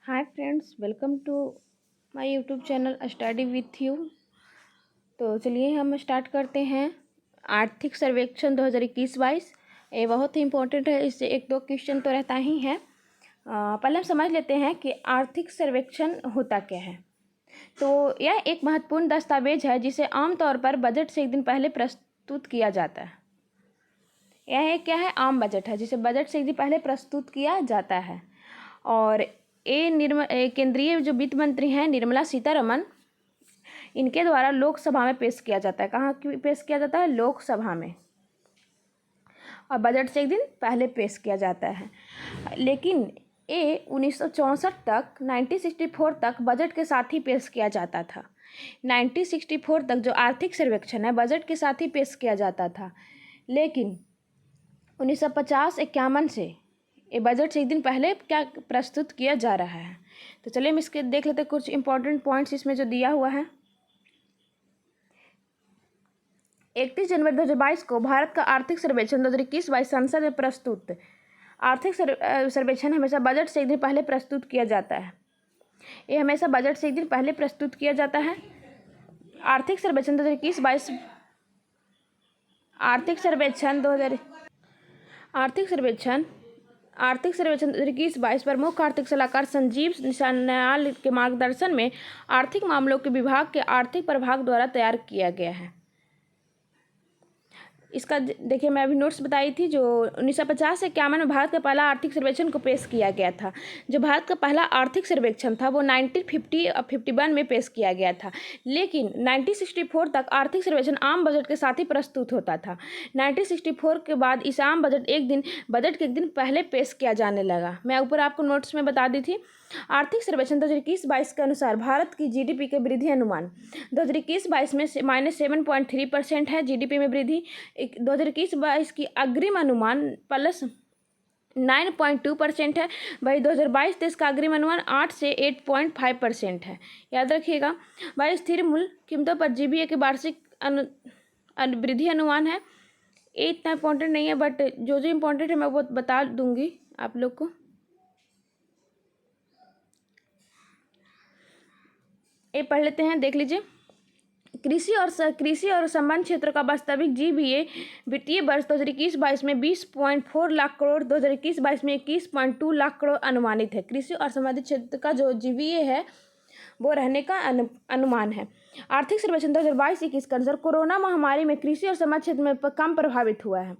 Hi friends, welcome to my YouTube channel study with you. तो चलिए हम start करते हैं। आर्थिक सर्वेक्षण 2021-22 ये बहुत ही इम्पोर्टेंट है। इससे एक दो क्वेश्चन तो रहता ही है। पहले हम समझ लेते हैं कि आर्थिक सर्वेक्षण होता क्या है। तो यह एक महत्वपूर्ण दस्तावेज है जिसे आमतौर पर बजट से एक दिन पहले प्रस्तुत किया जाता है। यह एक क्या है, आम बजट है जिसे बजट से एक दिन पहले प्रस्तुत किया जाता है। और केंद्रीय जो वित्त मंत्री हैं निर्मला सीतारमन, इनके द्वारा लोकसभा में पेश किया जाता है। कहाँ पेश किया जाता है? लोकसभा में। और बजट से एक दिन पहले पेश किया जाता है। लेकिन ये 1964 तक 1964 तक बजट के साथ ही पेश किया जाता था। 1964 तक जो आर्थिक सर्वेक्षण है बजट के साथ ही पेश किया जाता था। लेकिन 1950-51 से ये बजट से एक दिन पहले क्या प्रस्तुत किया जा रहा है। तो चलिए हम इसके देख लेते हैं कुछ इंपॉर्टेंट पॉइंट्स इसमें जो दिया हुआ है। 31 जनवरी 2022 को भारत का आर्थिक सर्वेक्षण 2021-22 संसद में प्रस्तुत। आर्थिक सर्वेक्षण हमेशा बजट से एक दिन पहले प्रस्तुत किया जाता है। ये हमेशा बजट से एक दिन पहले प्रस्तुत किया जाता है। आर्थिक सर्वेक्षण 2021-22 आर्थिक सर्वेक्षण 2021-22 पर मुख्य आर्थिक सलाहकार संजीव सान्याल के मार्गदर्शन में आर्थिक मामलों के विभाग के आर्थिक प्रभाग द्वारा तैयार किया गया है। इसका देखिए, मैं अभी नोट्स बताई थी। जो 1950 से 51 में भारत का पहला आर्थिक सर्वेक्षण को पेश किया गया था। जो भारत का पहला आर्थिक सर्वेक्षण था वो 1950 और 51 में पेश किया गया था। लेकिन 1964 तक आर्थिक सर्वेक्षण आम बजट के साथ ही प्रस्तुत होता था। 1964 के बाद इस आम बजट के एक दिन पहले पेश किया जाने लगा। मैं ऊपर आपको नोट्स में बता दी थी। आर्थिक सर्वेक्षण 2021-22 के अनुसार भारत की जीडीपी के वृद्धि अनुमान 2021-22 में -7.3% है। जीडीपी में वृद्धि 2021-22 की अग्रिम अनुमान +9.2% है। वही 2022-23 का अग्रिम अनुमान 8 से 8.5% है। याद रखिएगा। वही स्थिर मूल्य कीमतों पर जीबीए के वार्षिक वृद्धि अनुमान है। ये इतना इम्पोर्टेंट नहीं है, बट जो इम्पोर्टेंट है मैं वो बता दूंगी आप लोग को। ये पढ़ लेते हैं, देख लीजिए। कृषि और संबंध क्षेत्र का वास्तविक जीबीए वित्तीय वर्ष 2021-22 में 20.4 लाख करोड़, 2021-22 में 21.2 लाख करोड़ अनुमानित है। कृषि और संबंधित क्षेत्र का जो जीबीए है वो रहने का अनुमान है। आर्थिक सर्वेक्षण 2022-21 के अनुसार कोरोना महामारी में कृषि और संबंध क्षेत्र में कम प्रभावित हुआ है।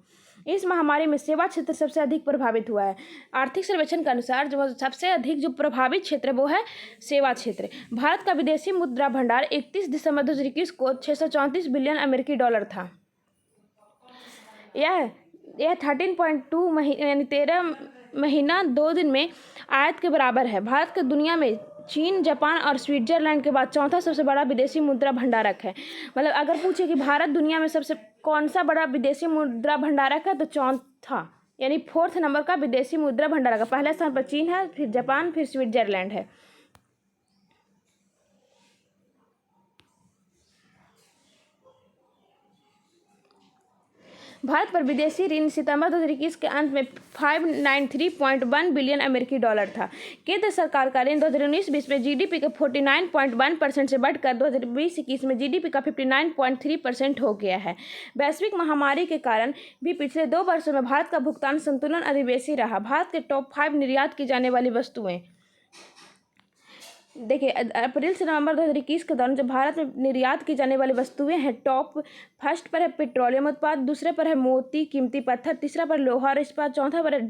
इस महामारी में सेवा क्षेत्र सबसे अधिक प्रभावित हुआ है। आर्थिक सर्वेक्षण के अनुसार जो सबसे अधिक जो प्रभावित क्षेत्र वो है सेवा क्षेत्र। भारत का विदेशी मुद्रा भंडार 31 दिसंबर 2021 को 634 बिलियन अमेरिकी डॉलर था। यह 13.2 यानी 13 महीना 2 दिन में आयत के बराबर है। भारत के दुनिया में चीन, जापान और स्विट्जरलैंड के बाद चौथा सबसे बड़ा विदेशी मुद्रा भंडारक है। मतलब अगर पूछे कि भारत दुनिया में सबसे कौन सा बड़ा विदेशी मुद्रा भंडारक है तो चौथा यानी 4th नंबर का विदेशी मुद्रा भंडारक है। पहले स्थान पर चीन है, फिर जापान, फिर स्विट्जरलैंड है। भारत पर विदेशी ऋण सितंबर 2021 के अंत में 593.1 बिलियन अमेरिकी डॉलर था। केंद्र सरकार का ऋण 2019-20 में जीडीपी के 49.1% से बढ़कर 2020-21 में जीडीपी का 59.3% हो गया है। वैश्विक महामारी के कारण भी पिछले 2 वर्षों में भारत का भुगतान संतुलन अधिवेशी रहा। भारत के टॉप 5 निर्यात की जाने वाली वस्तुएं देखिए, अप्रैल से नवंबर 2021 के दौरान जो भारत में निर्यात की जाने वाली वस्तुएं हैं, टॉप फर्स्ट पर है पेट्रोलियम उत्पाद, दूसरे पर है मोती, कीमती पत्थर, तीसरा पर लोहा और इस्पात, चौथा पर है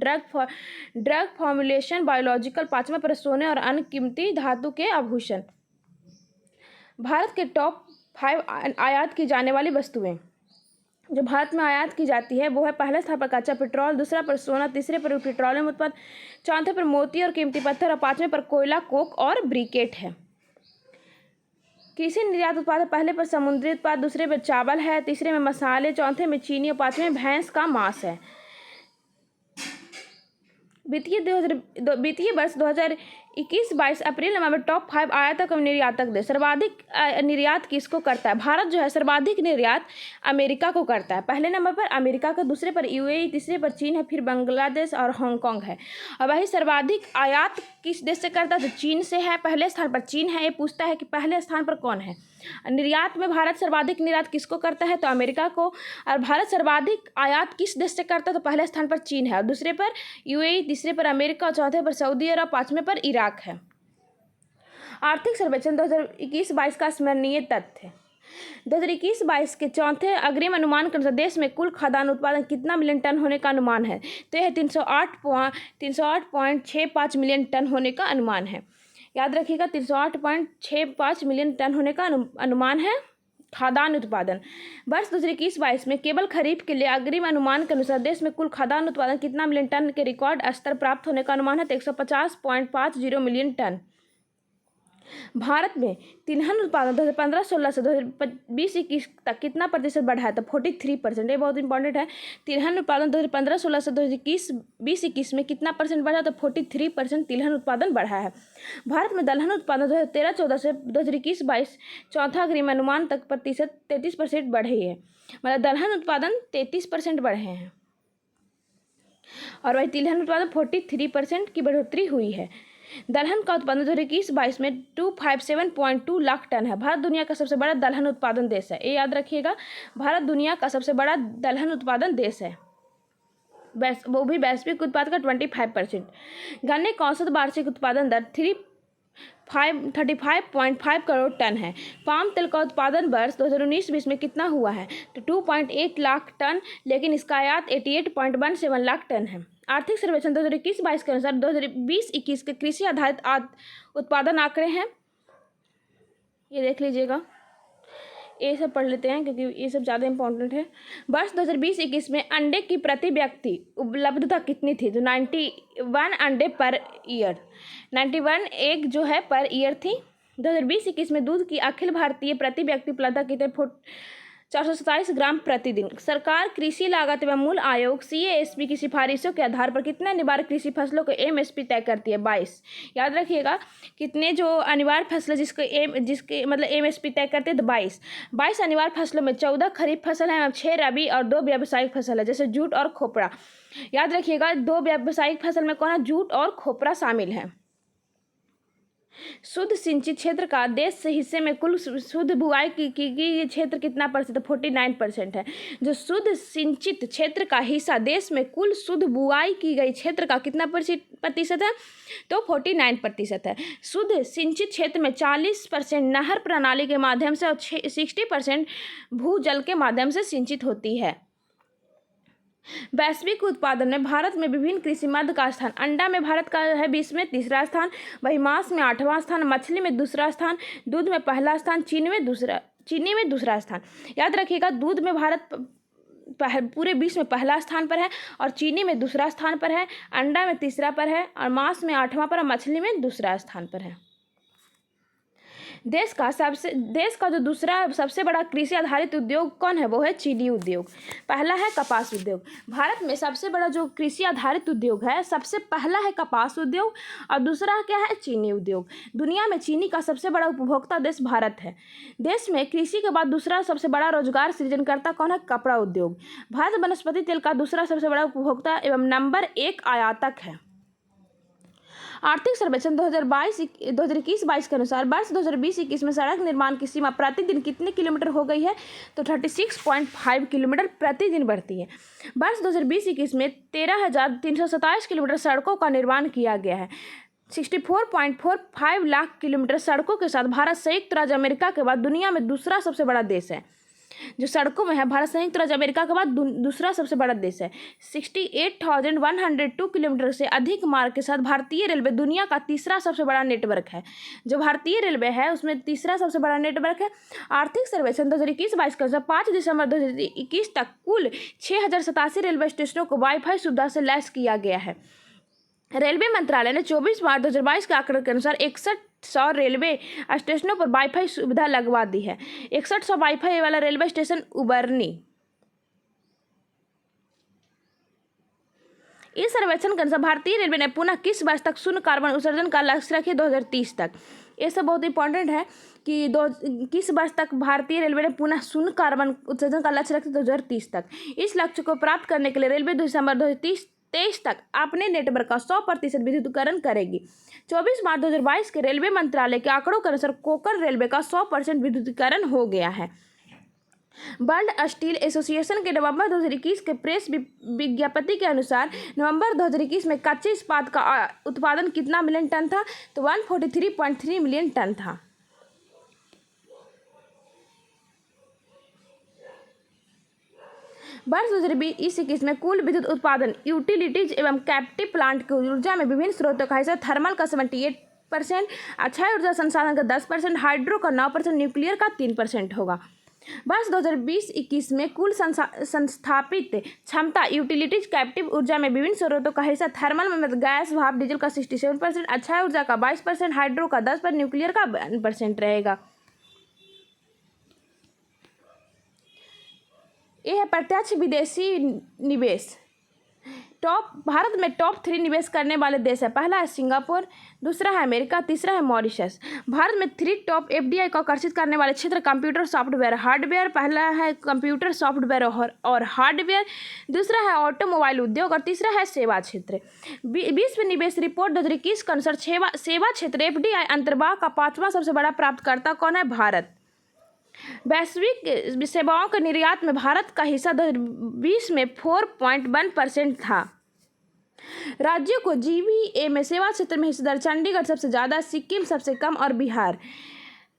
ड्रग फॉर्मुलेशन, बायोलॉजिकल, पांचवा पर सोने और अन्य कीमती धातु के आभूषण। भारत के टॉप 5 आयात की जाने वाली वस्तुएं जो भारत में आयात की जाती है वो है पहले स्थान पर कच्चा पेट्रोल, दूसरा पर सोना, तीसरे पर पेट्रोलियम उत्पाद, चौथे पर मोती और कीमती पत्थर और पांचवें पर कोयला, कोक और ब्रिकेट है। कृषि निर्यात उत्पाद पहले पर समुद्री उत्पाद, दूसरे पर चावल है, तीसरे में मसाले, चौथे में चीनी और पांचवें में भैंस का मांस है। वित्तीय वर्ष 2021-22 अप्रैल नवंबर टॉप 5 आयातक और निर्यातक देश। सर्वाधिक निर्यात किसको करता है? भारत जो है सर्वाधिक निर्यात अमेरिका को करता है। पहले नंबर पर अमेरिका का, दूसरे पर यूएई, तीसरे पर चीन है, फिर बांग्लादेश और हांगकांग है। और वही सर्वाधिक आयात किस देश से करता है? तो चीन से है। पहले स्थान पर चीन है। ये पूछता है कि पहले स्थान पर कौन है। निर्यात में भारत सर्वाधिक निर्यात किसको करता है? तो अमेरिका को। और भारत सर्वाधिक आयात किस देश से करता है? तो पहले स्थान पर चीन है, और दूसरे पर यूएई, तीसरे पर अमेरिका, चौथे पर सऊदी अरब, पांचवें पर इराक है। आर्थिक सर्वेक्षण 2021-22 का स्मरणीय तथ्य। 2021-22 के चौथे अग्रिम अनुमान के अनुसार देश में कुल खाद्यान्न उत्पादन कितना मिलियन टन होने का अनुमान है? तो यह 308.65 मिलियन टन होने का अनुमान है। याद रखिएगा, 308.65 मिलियन टन होने का अनुमान है खाद्यान्न उत्पादन। वर्ष 2021-22 में केवल खरीफ के लिए अग्रिम अनुमान के अनुसार देश में कुल खाद्यान्न उत्पादन कितना मिलियन टन के रिकॉर्ड स्तर प्राप्त होने का अनुमान है? तो 150.50 मिलियन टन। भारत में तिलहन उत्पादन 2015-16 से 2020-21 तक कितना प्रतिशत बढ़ा है? तो 43%। ये बहुत इंपॉर्टेंट है। तिलहन उत्पादन 2015-16 से 2020-21 में कितना परसेंट बढ़ा? तो 43% तिलहन उत्पादन बढ़ा है। भारत में दलहन उत्पादन 2013-14 से 2021-22 चौथा अग्रिम अनुमान तक प्रतिशत 33% बढ़ी है। मतलब दलहन उत्पादन 33% बढ़े हैं, और वही तिलहन उत्पादन 43% की बढ़ोतरी हुई है। दलहन का उत्पादन 2021-22 में 257.2 लाख टन है। भारत दुनिया का सबसे बड़ा दलहन उत्पादन देश है। ये याद रखिएगा, भारत दुनिया का सबसे बड़ा दलहन उत्पादन देश है, वो भी वैश्विक उत्पाद का 25%। गन्ने का औसत वार्षिक उत्पादन दर 35.5 करोड़ टन है। पाम तेल का उत्पादन वर्ष 2019-20 में कितना हुआ है? तो 2.8 लाख टन, लेकिन इसका आयात 88.17 लाख टन है। आर्थिक सर्वेक्षण 2021-22 के अनुसार 2020-21 के कृषि आधारित उत्पादन आंकड़े हैं। ये देख लीजिएगा, ये सब पढ़ लेते हैं क्योंकि ये सब ज़्यादा इंपॉर्टेंट है। वर्ष 2020-21 में अंडे की प्रति व्यक्ति उपलब्धता कितनी थी? तो 91 अंडे पर ईयर, 91 एग जो है पर ईयर थी। 2020-21 में दूध की अखिल भारतीय प्रति व्यक्ति उपलब्धता कितने? 427 ग्राम प्रतिदिन। सरकार कृषि लागत एवं मूल्य आयोग CASP की सिफारिशों के आधार पर कितने अनिवार्य कृषि फसलों को MSP तय करती है? 22। याद रखिएगा, कितने जो अनिवार्य फसलें जिसके मतलब MSP तय करते हैं? तो 22 अनिवार्य फसलों में 14 खरीफ फसल है, 6 रबी और 2 व्यावसायिक फसल है, जैसे जूट और खोपरा। याद रखिएगा, 2 व्यावसायिक फसल में कौन है? जूट और खोपरा शामिल है। शुद्ध सिंचित क्षेत्र का देश से हिस्से में कुल शुद्ध बुआई की क्षेत्र कितना परसेंट? 49% है। जो शुद्ध सिंचित क्षेत्र का हिस्सा देश में कुल शुद्ध बुआई की गई क्षेत्र का कितना प्रतिशत है? तो 49% है। शुद्ध सिंचित क्षेत्र में 40% नहर प्रणाली के माध्यम से और 60% भूजल के माध्यम से सिंचित होती है। वैश्विक उत्पादन में भारत में विभिन्न कृषि मद का स्थान। अंडा में भारत का है 20 में तीसरा स्थान, वही मांस में 8वां स्थान, मछली में दूसरा स्थान, दूध में पहला स्थान, चीनी में दूसरा स्थान। याद रखिएगा, दूध में भारत पूरे विश्व में पहला स्थान पर है, और चीनी में दूसरा स्थान पर है, अंडा में तीसरा पर है, और मांस में 8वां पर, और मछली में दूसरा स्थान पर है। देश का जो दूसरा सबसे बड़ा कृषि आधारित उद्योग कौन है? वो है चीनी उद्योग। पहला है कपास उद्योग। भारत में सबसे बड़ा जो कृषि आधारित उद्योग है, सबसे पहला है कपास उद्योग, और दूसरा क्या है? चीनी उद्योग। दुनिया में चीनी का सबसे बड़ा उपभोक्ता देश भारत है। देश में कृषि के बाद दूसरा सबसे बड़ा रोजगार सृजनकर्ता कौन है? कपड़ा उद्योग। भारत वनस्पति तेल का दूसरा सबसे बड़ा उपभोक्ता एवं नंबर 1 आयातक है। आर्थिक सर्वेक्षण 2021-22 के अनुसार वर्ष 2020-21 में सड़क निर्माण की सीमा प्रतिदिन कितने किलोमीटर हो गई है? तो 36.5 किलोमीटर प्रतिदिन बढ़ती है। वर्ष 2020-21 में 13,327 किलोमीटर सड़कों का निर्माण किया गया है। 64.45 लाख किलोमीटर सड़कों के साथ भारत संयुक्त राज्य अमेरिका के बाद दुनिया में दूसरा सबसे बड़ा देश है। जो सड़कों में है, भारत संयुक्त राज्य अमेरिका के बाद दूसरा सबसे बड़ा देश है। 68,102 किलोमीटर से अधिक मार्ग के साथ भारतीय रेलवे दुनिया का तीसरा सबसे बड़ा नेटवर्क है। जो भारतीय रेलवे है उसमें तीसरा सबसे बड़ा नेटवर्क है। आर्थिक सर्वेक्षण 2021-22 के अनुसार 5 दिसंबर 2021 तक कुल 6,087 रेलवे स्टेशनों को वाईफाई सुविधा से लैस किया गया है। रेलवे मंत्रालय ने 24 मार्च 2022 के आंकड़े के अनुसार 6100 रेलवे स्टेशनों पर वाईफाई सुविधा लगवा दी है। 6100 वाईफाई वाला रेलवे स्टेशन उबरनी। इस सर्वेक्षण के अनुसार भारतीय रेलवे ने पुनः किस वर्ष तक शून्य कार्बन उत्सर्जन का लक्ष्य रखे 2030 तक। ये सब बहुत इंपॉर्टेंट है कि किस वर्ष तक भारतीय रेलवे ने पुनः शून्य कार्बन उत्सर्जन का लक्ष्य रखे 2030 तक। इस लक्ष्य को प्राप्त करने के लिए रेलवे दिसंबर 2023 तक अपने नेटवर्क का 100% विद्युतीकरण करेगी। 24 मार्च 2022 के रेलवे मंत्रालय के आंकड़ों के अनुसार कोंकण रेलवे का 100% विद्युतीकरण हो गया है। वर्ल्ड स्टील एसोसिएशन के नवंबर 2021 के प्रेस विज्ञप्ति के अनुसार नवंबर 2021 में कच्चे इस्पात का उत्पादन कितना मिलियन टन था, तो 143.3 मिलियन टन था। वर्ष 2020-21 में कुल विद्युत उत्पादन यूटिलिटीज एवं कैप्टिव प्लांट की ऊर्जा में विभिन्न स्रोतों का हिस्सा थर्मल का 78%, अक्षय ऊर्जा संसाधन का 10%, हाइड्रो का 9%, न्यूक्लियर का 3% होगा। वर्ष 2020-21 में कुल संस्थापित क्षमता यूटिलिटीज कैप्टिव ऊर्जा में विभिन्न स्रोतों का हिस्सा थर्मल में गैस भाप डीजल का 67%, अक्षय ऊर्जा का 22%, हाइड्रो का 10%, न्यूक्लियर का 1% रहेगा। यह है प्रत्यक्ष विदेशी निवेश। भारत में टॉप 3 निवेश करने वाले देश है। पहला है सिंगापुर, दूसरा है अमेरिका, तीसरा है मॉरिशस। भारत में 3 टॉप एफडीआई को आकर्षित करने वाले क्षेत्र कंप्यूटर सॉफ्टवेयर हार्डवेयर। पहला है कंप्यूटर सॉफ्टवेयर और हार्डवेयर, दूसरा है ऑटोमोबाइल उद्योग और तीसरा है सेवा क्षेत्र। विश्व निवेश रिपोर्ट 2021 के अनुसार सेवा क्षेत्र एफडीआई अंतर्वाह का 5वां सबसे बड़ा प्राप्तकर्ता कौन है? भारत। वैश्विक सेवाओं के निर्यात में भारत का हिस्सा 2020 में 4.1% था। राज्यों को जीवीए में सेवा क्षेत्र में हिस्सेदार चंडीगढ़ सबसे ज़्यादा, सिक्किम सबसे कम और बिहार।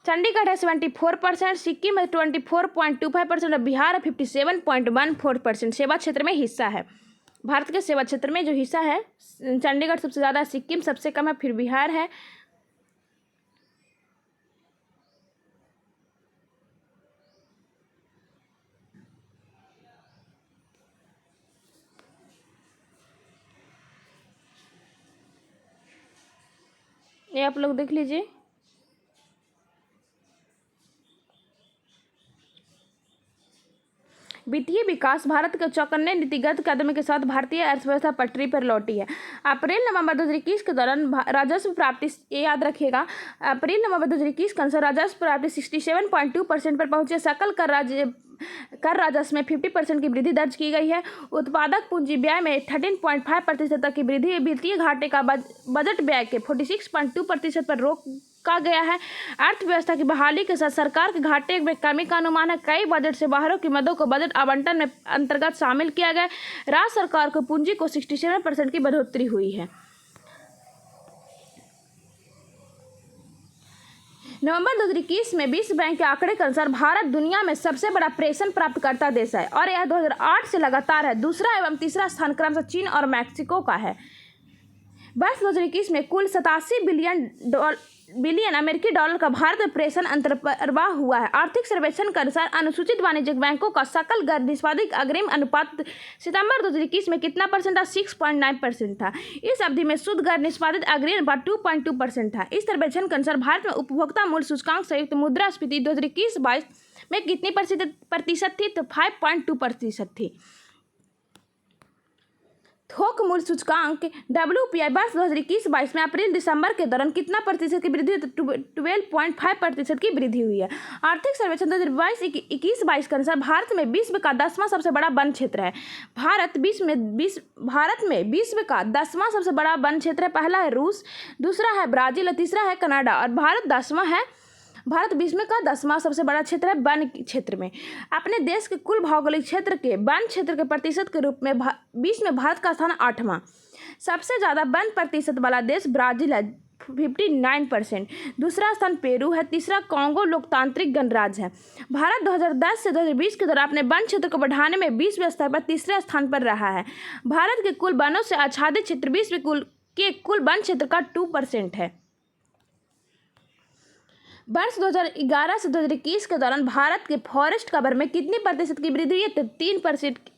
चंडीगढ़ है 74%, सिक्किम है 24.25% और बिहार है 57.14% सेवा क्षेत्र में हिस्सा है। भारत के सेवा क्षेत्र में जो हिस्सा है, चंडीगढ़ सबसे ज़्यादा, सिक्किम सबसे कम है, फिर बिहार है। ये आप लोग देख लीजिए। वित्तीय विकास भारत के चौकन्ने नीतिगत कदम के साथ भारतीय अर्थव्यवस्था पटरी पर लौटी है। अप्रैल-नवंबर 2021 के दौरान राजस्व प्राप्ति, ये याद रखिएगा, अप्रैल-नवंबर 2021 के अनुसार राजस्व प्राप्ति 67.2% पर पहुंचे। सकल कर राजस्व में 50% की वृद्धि दर्ज की गई है। उत्पादक पूंजी व्यय में 13.5% तक की वृद्धि। वित्तीय घाटे का बजट व्यय के 46.2% पर रोका गया है। अर्थव्यवस्था की बहाली के साथ सरकार के घाटे में कमी का अनुमान है। कई बजट से बाहरों की मदों को बजट आवंटन में अंतर्गत शामिल किया गया। राज्य सरकार को पूंजी को 67% की बढ़ोतरी हुई है। नवंबर 2021 में विश्व बैंक के आंकड़े के अनुसार भारत दुनिया में सबसे बड़ा प्रेषण प्राप्तकर्ता देश है और यह 2008 से लगातार है। दूसरा एवं तीसरा स्थान क्रमशः चीन और मैक्सिको का है। वर्ष 2021 में कुल 87 बिलियन अमेरिकी डॉलर का भारत में प्रेषण अंतर्वाह हुआ है। आर्थिक सर्वेक्षण के अनुसार अनुसूचित वाणिज्यिक बैंकों का सकल गैर निष्पादित अग्रिम अनुपात सितंबर 2021 में कितना परसेंट था? 6.9% था। इस अवधि में शुद्ध गैर निष्पादित अग्रिम अनुपात 2.2% था। इस सर्वेक्षण के अनुसार भारत में उपभोक्ता मूल्य सूचकांक संयुक्त मुद्रास्फीति 2021-22 में कितनी प्रतिशत थी? तो 5.2% थी। थोक मूल्य सूचकांक WPI वर्ष 2021-22 में अप्रैल-दिसंबर के दौरान कितना प्रतिशत की वृद्धि हुई? 12.5% की वृद्धि हुई है। आर्थिक सर्वेक्षण 2022-21 के अनुसार भारत में विश्व का 10वां सबसे बड़ा वन क्षेत्र है। भारत में विश्व का 10वां सबसे बड़ा वन क्षेत्र है। पहला है रूस, दूसरा है ब्राजील और तीसरा है कनाडा और भारत 10वां है। भारत विश्व का 10वां सबसे बड़ा क्षेत्र है वन क्षेत्र में। अपने देश के कुल भौगोलिक क्षेत्र के वन क्षेत्र के प्रतिशत के रूप में विश्व में भारत का स्थान 8वां। सबसे ज़्यादा वन प्रतिशत वाला देश ब्राज़ील है 59%, दूसरा स्थान पेरू है, तीसरा कांगो लोकतांत्रिक गणराज्य है। भारत 2010 से 2020 के दौरान अपने वन क्षेत्र को बढ़ाने में विश्व स्तर पर तीसरे स्थान पर रहा है। भारत के कुल वनों से आच्छादित क्षेत्र विश्व के कुल वन क्षेत्र का 2% है। वर्ष 2011 से 2021 के दौरान भारत के फॉरेस्ट कवर में कितनी प्रतिशत की वृद्धि हुई है? तो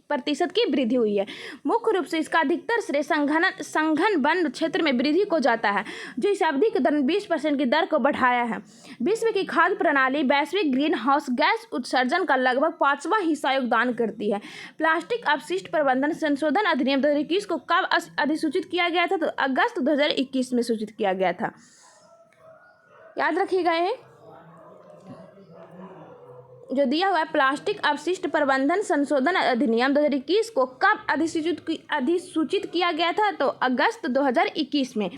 प्रतिशत की वृद्धि हुई है। मुख्य रूप से इसका अधिकतर श्रेय संघन वन क्षेत्र में वृद्धि को जाता है, जो इस अवधि के दौरान 20% की दर को बढ़ाया है। विश्व की खाद्य प्रणाली वैश्विक ग्रीन हाउस गैस उत्सर्जन का लगभग 5वां हिस्सा योगदान करती है। प्लास्टिक अपशिष्ट प्रबंधन संशोधन अधिनियम 2021 को कब अधिसूचित किया गया था? तो अगस्त 2021 में सूचित किया गया था। याद रखिएगा, ये जो दिया हुआ है प्लास्टिक अपशिष्ट प्रबंधन संशोधन अधिनियम 2021 को कब अधिसूचित किया गया था? तो अगस्त 2021 में।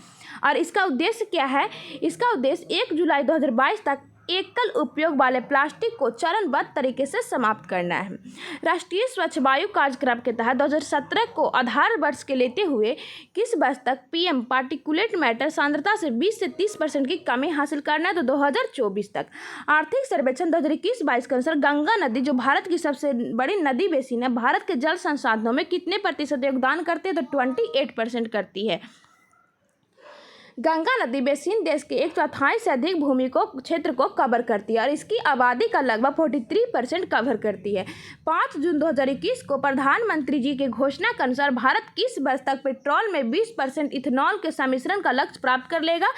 और इसका उद्देश्य क्या है? इसका उद्देश्य 1 जुलाई 2022 तक एकल उपयोग वाले प्लास्टिक को चरणबद्ध तरीके से समाप्त करना है। राष्ट्रीय स्वच्छ वायु कार्यक्रम के तहत 2017 को आधार वर्ष के लेते हुए किस वर्ष तक पीएम पार्टिकुलेट मैटर सांद्रता से 20 से 30% की कमी हासिल करना है? तो 2024 तक। आर्थिक सर्वेक्षण 2021-22 के अनुसार गंगा नदी, जो भारत की सबसे बड़ी नदी बेसिन है, भारत के जल संसाधनों में कितने प्रतिशत योगदान करती है? तो 28% करती है। गंगा नदी बेसिन देश के 1/4 से अधिक भूमि को क्षेत्र को कवर करती है और इसकी आबादी का लगभग 43% कवर करती है। 5 जून 2021 को प्रधानमंत्री जी के घोषणा के अनुसार भारत किस वर्ष तक पेट्रोल में 20% इथेनॉल के सम्मिश्रण का लक्ष्य प्राप्त कर लेगा?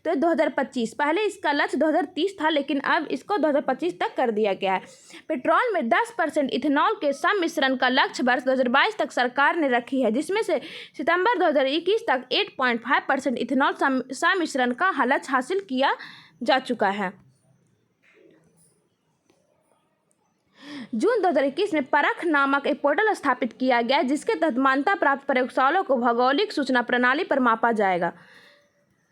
तो 2025। पहले इसका लक्ष्य 2030 था, लेकिन अब इसको 2025 तक कर दिया गया है। पेट्रोल में 10% इथेनॉल के सम्मिश्रण का लक्ष्य वर्ष 2022 तक सरकार ने रखी है, जिसमें से सितंबर 2021 तक 8.5% इथेनॉल सम्मिश्रण का लक्ष्य हासिल किया जा चुका है। जून 2021 में परख नामक एक पोर्टल स्थापित किया गया, जिसके तहत मान्यता प्राप्त प्रयोगशालाओं को भौगोलिक सूचना प्रणाली पर मापा जाएगा।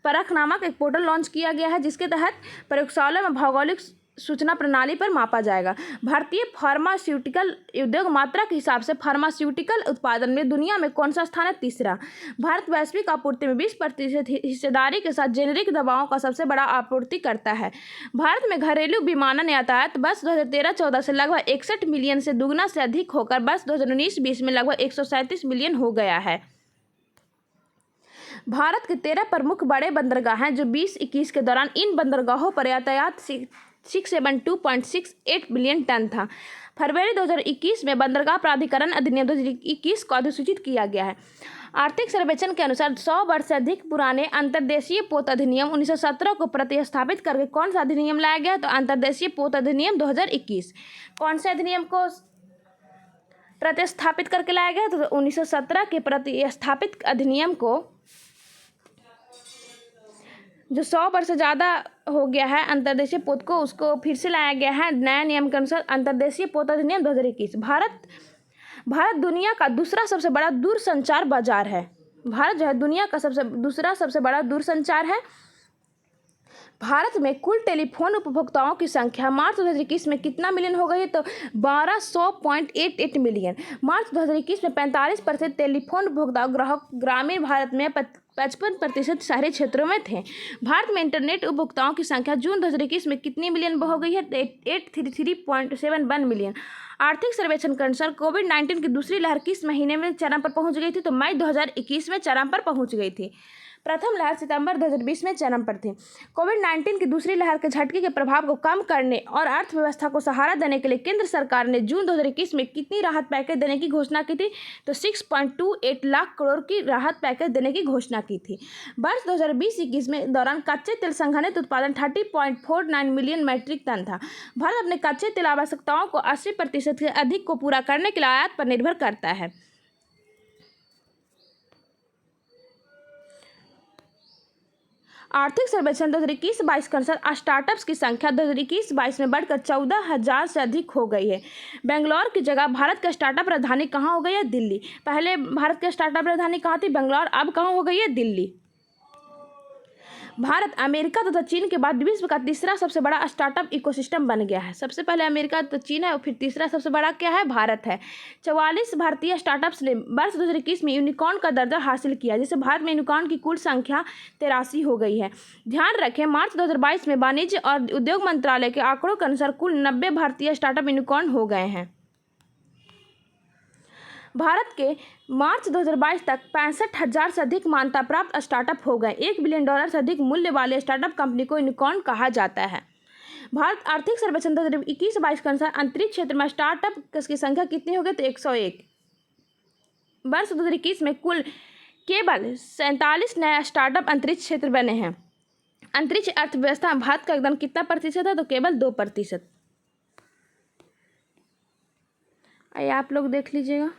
परख नामक एक पोर्टल लॉन्च किया गया है, जिसके तहत प्रयोगशाला में भौगोलिक सूचना प्रणाली पर मापा जाएगा। भारतीय फार्मास्यूटिकल उद्योग मात्रा के हिसाब से फार्मास्यूटिकल उत्पादन में दुनिया में कौन सा स्थान है? तीसरा। भारत वैश्विक आपूर्ति में 20% हिस्सेदारी के साथ जेनेरिक दवाओं का सबसे बड़ा आपूर्ति करता है। भारत में घरेलू विमानन यातायात वर्ष 2013-14 से लगभग 61 मिलियन से दुगुना से अधिक होकर वर्ष 2019-20 में लगभग 137 मिलियन हो गया है। भारत के 13 प्रमुख बड़े बंदरगाह हैं, जो 2021 के दौरान इन बंदरगाहों पर यातायात 672.68 बिलियन टन था। फरवरी 2021 में बंदरगाह प्राधिकरण अधिनियम 2021 को अधिसूचित किया गया है। आर्थिक सर्वेक्षण के अनुसार 100 वर्ष से अधिक पुराने अंतर्देशीय पोत अधिनियम 1917 को प्रतिस्थापित करके कौन सा अधिनियम लाया गया? तो अंतर्देशीय पोत अधिनियम 2021। कौन से अधिनियम को प्रतिस्थापित करके लाया गया? तो 1917 के प्रतिस्थापित अधिनियम को, जो 100 वर्ष से ज़्यादा हो गया है अंतर्देशीय पोत को, उसको फिर से लाया गया है नया नियम के अनुसार अंतर्देशीय पोत अधिनियम 2021। भारत दुनिया का दूसरा सबसे बड़ा दूरसंचार बाजार है। भारत जो है दुनिया का दूसरा सबसे बड़ा दूरसंचार है। भारत में कुल टेलीफोन उपभोक्ताओं की संख्या मार्च 2021 में कितना मिलियन हो गई है? तो 1200.88 मिलियन। मार्च 2021 में 45% टेलीफोन उपभोक्ता ग्राहक ग्रामीण भारत में 55% शहरी क्षेत्रों में थे। भारत में इंटरनेट उपभोक्ताओं की संख्या जून 2021 में कितनी मिलियन हो गई है? 833.71 मिलियन। आर्थिक सर्वेक्षण के अनुसार कोविड-19 की दूसरी लहर किस महीने में चरम पर पहुंच गई थी? तो मई 2021 में चरम पर पहुंच गई थी। प्रथम लहर सितंबर 2020 में चरम पर थी। कोविड-19 की दूसरी लहर के झटके के प्रभाव को कम करने और अर्थव्यवस्था को सहारा देने के लिए केंद्र सरकार ने जून 2021 में कितनी राहत पैकेज देने की घोषणा की थी? तो 6.28 लाख करोड़ की राहत पैकेज देने की घोषणा की थी। वर्ष 2020-21 में दौरान कच्चे तेल संघनित उत्पादन 30.49 मिलियन मीट्रिक टन था। भारत अपने कच्चे तेल आवश्यकताओं को 80% से अधिक को पूरा करने के लिए आयात पर निर्भर करता है। आर्थिक सर्वेक्षण 2021-22 के अनुसार स्टार्टअप्स की संख्या 2021-22 में बढ़कर 14,000 से अधिक हो गई है। बेंगलोर की जगह भारत का स्टार्टअप राजधानी कहाँ हो गई है? दिल्ली। पहले भारत की स्टार्टअप राजधानी कहाँ थी? बेंगलोर। अब कहाँ हो गई है? दिल्ली। भारत अमेरिका तथा चीन के बाद विश्व का तीसरा सबसे बड़ा स्टार्टअप इकोसिस्टम बन गया है। सबसे पहले अमेरिका तो चीन है और फिर तीसरा सबसे बड़ा क्या है? भारत है। 44 भारतीय स्टार्टअप्स ने वर्ष 2021 में यूनिकॉर्न का दर्जा हासिल किया, जिससे भारत में यूनिकॉर्न की कुल संख्या 83 हो गई है। ध्यान रखें, मार्च 2022 में वाणिज्य और उद्योग मंत्रालय के आंकड़ों के अनुसार कुल 90 भारतीय स्टार्टअप यूनिकॉर्न हो गए हैं। भारत के मार्च 2022 तक 65,000 से अधिक मान्यता प्राप्त स्टार्टअप हो गए। $1 बिलियन से अधिक मूल्य वाले स्टार्टअप कंपनी को यूनिकॉर्न कहा जाता है। भारत आर्थिक सर्वेक्षण 2021-22 के अनुसार अंतरिक्ष क्षेत्र में स्टार्टअप की संख्या कितनी हो गई? तो 101। वर्ष 2021 में कुल केवल 47 नया स्टार्टअप अंतरिक्ष क्षेत्र बने हैं। अंतरिक्ष अर्थव्यवस्था में भारत का योगदान कितना प्रतिशत है? तो केवल 2%। आइए आप लोग देख लीजिएगा।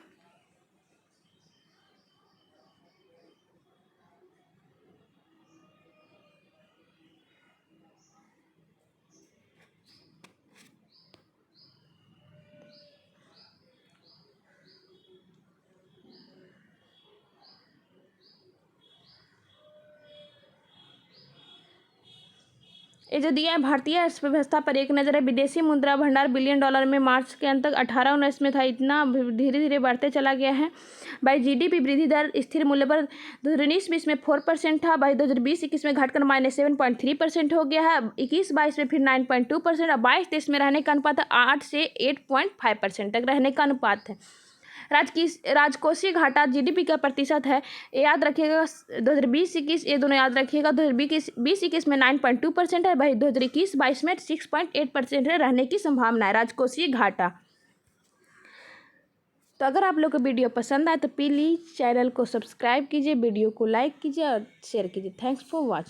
ये जो दिया है भारतीय अर्थव्यवस्था पर एक नज़र है। विदेशी मुद्रा भंडार बिलियन डॉलर में मार्च के अंत तक 18-19 में था, इतना धीरे धीरे बढ़ते चला गया है। भाई जीडीपी वृद्धि दर स्थिर मूल्य पर 2019-20 में 4% था, भाई 2020-21 में घटकर -7.3% हो गया है। 21-22 में फिर 9.2% और 22-23 में रहने का अनुपात 8 से 8.5% तक रहने का अनुपात है। राजकोषीय घाटा जीडीपी का प्रतिशत है, याद रखिएगा 2020-21 ये दोनों याद रखिएगा। 2020-21 में 9.2% है, भाई 2021-22 में 6.8% रहने की संभावना है राजकोषीय घाटा। तो अगर आप लोग को वीडियो पसंद आए तो प्लीज़ चैनल को सब्सक्राइब कीजिए, वीडियो को लाइक कीजिए और शेयर कीजिए। Thanks for watching.